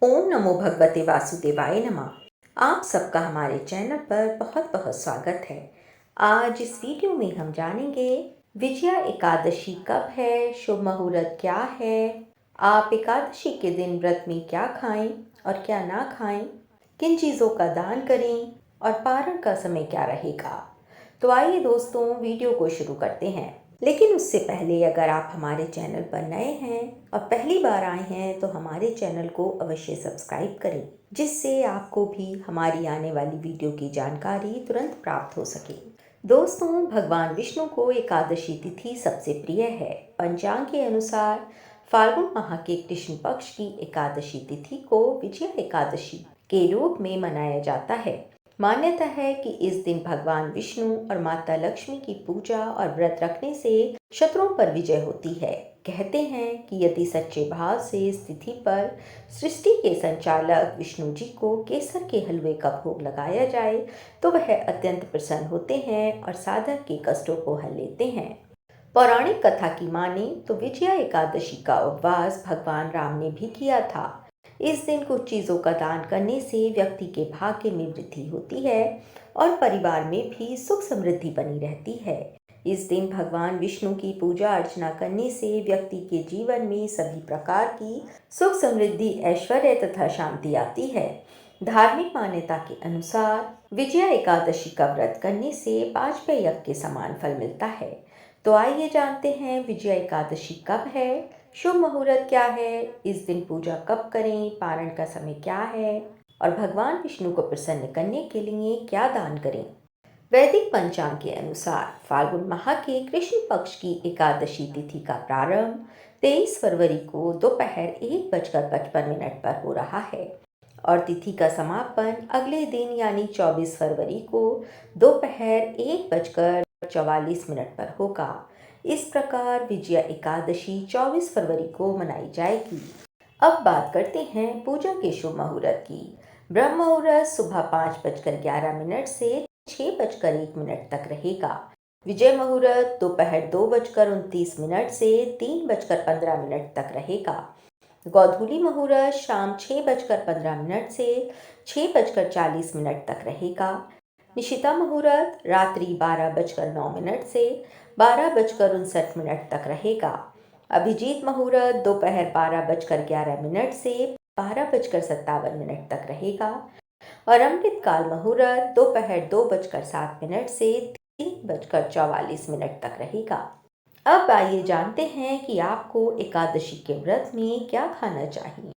ओम नमो भगवते वासुदेवाय नमः। आप सबका हमारे चैनल पर बहुत बहुत स्वागत है। आज इस वीडियो में हम जानेंगे विजया एकादशी कब है, शुभ मुहूर्त क्या है, आप एकादशी के दिन व्रत में क्या खाएं और क्या ना खाएं, किन चीज़ों का दान करें और पारण का समय क्या रहेगा। तो आइए दोस्तों वीडियो को शुरू करते हैं। लेकिन उससे पहले अगर आप हमारे चैनल पर नए हैं और पहली बार आए हैं तो हमारे चैनल को अवश्य सब्सक्राइब करें, जिससे आपको भी हमारी आने वाली वीडियो की जानकारी तुरंत प्राप्त हो सके। दोस्तों, भगवान विष्णु को एकादशी तिथि सबसे प्रिय है। पंचांग के अनुसार फाल्गुन माह के कृष्ण पक्ष की एकादशी तिथि को विजया एकादशी के रूप में मनाया जाता है। मान्यता है कि इस दिन भगवान विष्णु और माता लक्ष्मी की पूजा और व्रत रखने से शत्रुओं पर विजय होती है। कहते हैं कि यदि सच्चे भाव से इस तिथि पर सृष्टि के संचालक विष्णु जी को केसर के हलवे का भोग लगाया जाए तो वह अत्यंत प्रसन्न होते हैं और साधक के कष्टों को हल लेते हैं। पौराणिक कथा की माने तो विजया एकादशी का उपवास भगवान राम ने भी किया था। इस दिन कुछ चीज़ों का दान करने से व्यक्ति के भाग्य में वृद्धि होती है और परिवार में भी सुख समृद्धि बनी रहती है। इस दिन भगवान विष्णु की पूजा अर्चना करने से व्यक्ति के जीवन में सभी प्रकार की सुख समृद्धि, ऐश्वर्य तथा शांति आती है। धार्मिक मान्यता के अनुसार विजया एकादशी का व्रत करने से 5 यज्ञ के समान फल मिलता है। तो आइए जानते हैं विजया एकादशी कब है, शुभ मुहूर्त क्या है, इस दिन पूजा कब करें, पारण का समय क्या है और भगवान विष्णु को प्रसन्न करने के लिए क्या दान करें। वैदिक पंचांग के अनुसार फाल्गुन माह के कृष्ण पक्ष की एकादशी तिथि का प्रारंभ 23 फरवरी को दोपहर 1:55 पर हो रहा है और तिथि का समापन अगले दिन यानी 24 फरवरी को दोपहर 1:44 पर होगा। इस प्रकार विजया एकादशी 24 फरवरी को मनाई जाएगी। अब बात करते हैं पूजा के शुभ मुहूर्त की। ब्रह्म मुहूर्त सुबह 5:11 से 6:01 तक रहेगा। विजय मुहूर्त दोपहर 2:29 से 3:15 तक रहेगा। गोधूली मुहूर्त शाम 6:15 से 6:40 तक रहेगा। निशिता मुहूर्त रात्रि 12:09 से 12:59 तक रहेगा। अभिजीत मुहूर्त दोपहर 12:11 से 12:57 तक रहेगा और अमृतकाल मुहूर्त दोपहर 2:07 से 3:44 तक रहेगा। अब आइए जानते हैं कि आपको एकादशी के व्रत में क्या खाना चाहिए।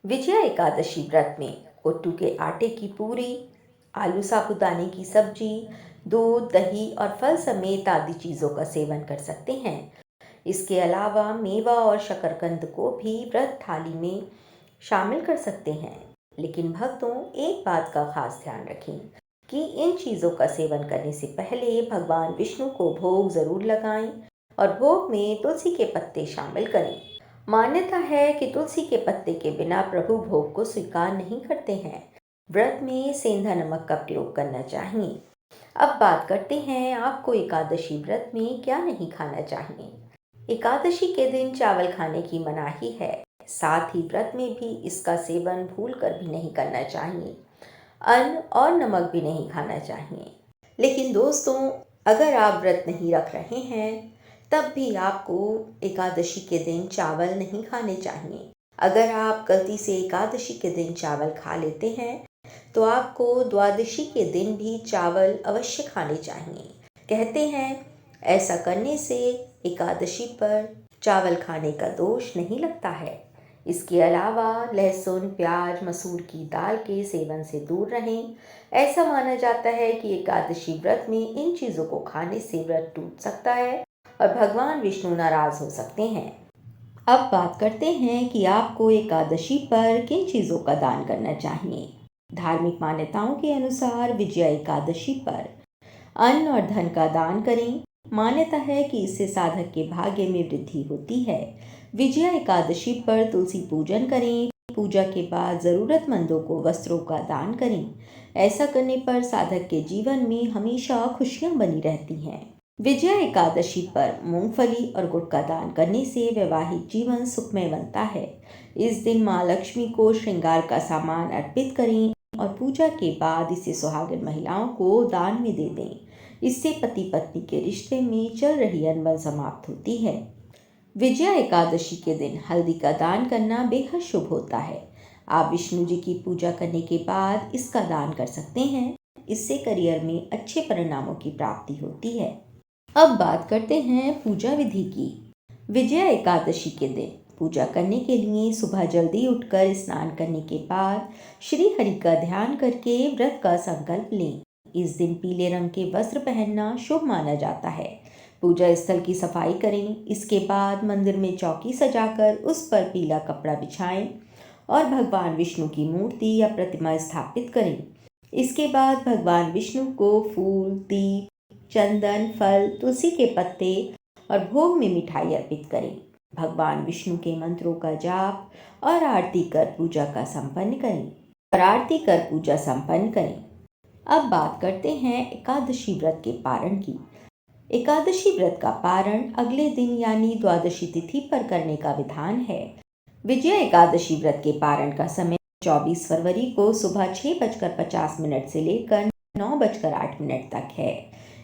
विजया एकादशी व्रत में कुट्टू के आटे की पूरी, आलू साबुदाने की सब्जी, दूध, दही और फल समेत आदि चीज़ों का सेवन कर सकते हैं। इसके अलावा मेवा और शकरकंद को भी व्रत थाली में शामिल कर सकते हैं। लेकिन भक्तों, एक बात का खास ध्यान रखें कि इन चीज़ों का सेवन करने से पहले भगवान विष्णु को भोग जरूर लगाएं और भोग में तुलसी के पत्ते शामिल करें। मान्यता है कि तुलसी के पत्ते के बिना प्रभु भोग को स्वीकार नहीं करते हैं। व्रत में सेंधा नमक का प्रयोग करना चाहिए। अब बात करते हैं आपको एकादशी व्रत में क्या नहीं खाना चाहिए। एकादशी के दिन चावल खाने की मनाही है, साथ ही व्रत में भी इसका सेवन भूलकर भी नहीं करना चाहिए। अन्न और नमक भी नहीं खाना चाहिए। लेकिन दोस्तों, अगर आप व्रत नहीं रख रहे हैं तब भी आपको एकादशी के दिन चावल नहीं खाने चाहिए। अगर आप गलती से एकादशी के दिन चावल खा लेते हैं तो आपको द्वादशी के दिन भी चावल अवश्य खाने चाहिए। कहते हैं ऐसा करने से एकादशी पर चावल खाने का दोष नहीं लगता है। इसके अलावा लहसुन, प्याज, मसूर की दाल के सेवन से दूर रहें। ऐसा माना जाता है कि एकादशी व्रत में इन चीज़ों को खाने से व्रत टूट सकता है और भगवान विष्णु नाराज हो सकते हैं। अब बात करते हैं कि आपको एकादशी पर किन चीज़ों का दान करना चाहिए। धार्मिक मान्यताओं के अनुसार विजया एकादशी पर अन्न और धन का दान करें। मान्यता है कि इससे साधक के भाग्य में वृद्धि होती है। विजया एकादशी पर तुलसी पूजन करें। पूजा के बाद ज़रूरतमंदों को वस्त्रों का दान करें। ऐसा करने पर साधक के जीवन में हमेशा खुशियां बनी रहती हैं। विजया एकादशी पर मूंगफली और गुड़ का दान करने से वैवाहिक जीवन सुखमय बनता है। इस दिन माँ लक्ष्मी को श्रृंगार का सामान अर्पित करें और पूजा के बाद इसे सुहागिन महिलाओं को दान में दे दें। इससे पति पत्नी के रिश्ते में चल रही अनबन समाप्त होती है। विजया एकादशी के दिन हल्दी का दान करना बेहद शुभ होता है। आप विष्णु जी की पूजा करने के बाद इसका दान कर सकते हैं। इससे करियर में अच्छे परिणामों की प्राप्ति होती है। अब बात करते हैं पूजा विधि की। विजया एकादशी के दिन पूजा करने के लिए सुबह जल्दी उठकर स्नान करने के बाद श्री हरि का ध्यान करके व्रत का संकल्प लें। इस दिन पीले रंग के वस्त्र पहनना शुभ माना जाता है। पूजा स्थल की सफाई करें। इसके बाद मंदिर में चौकी सजाकर उस पर पीला कपड़ा बिछाएं और भगवान विष्णु की मूर्ति या प्रतिमा स्थापित करें। इसके बाद भगवान विष्णु को फूल, दीप, चंदन, फल, तुलसी के पत्ते और भोग में मिठाई अर्पित करें। भगवान विष्णु के मंत्रों का जाप और आरती कर पूजा संपन्न करें। अब बात करते हैं एकादशी व्रत के पारण की। एकादशी व्रत का पारण अगले दिन यानी द्वादशी तिथि पर करने का विधान है। विजया एकादशी व्रत के पारण का समय 24 फरवरी को सुबह 6:50 से लेकर 9:08 तक है।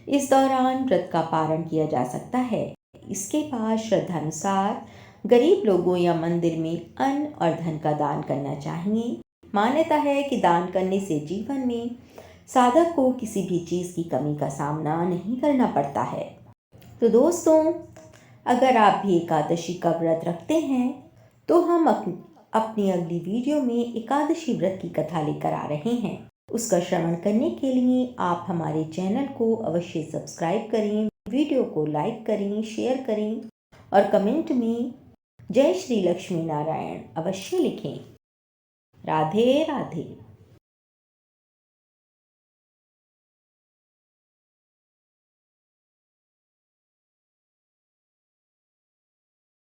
इस दौरान व्रत का पारण किया जा सकता है। इसके बाद श्रद्धानुसार गरीब लोगों या मंदिर में अन्न और धन का दान करना चाहिए। मान्यता है कि दान करने से जीवन में साधक को किसी भी चीज़ की कमी का सामना नहीं करना पड़ता है। तो दोस्तों, अगर आप भी एकादशी का व्रत रखते हैं तो हम अपनी अगली वीडियो में एकादशी व्रत की कथा लेकर आ रहे हैं। उसका श्रवण करने के लिए आप हमारे चैनल को अवश्य सब्सक्राइब करें, वीडियो को लाइक करें, शेयर करें और कमेंट में जय श्री लक्ष्मी नारायण अवश्य लिखें। राधे राधे।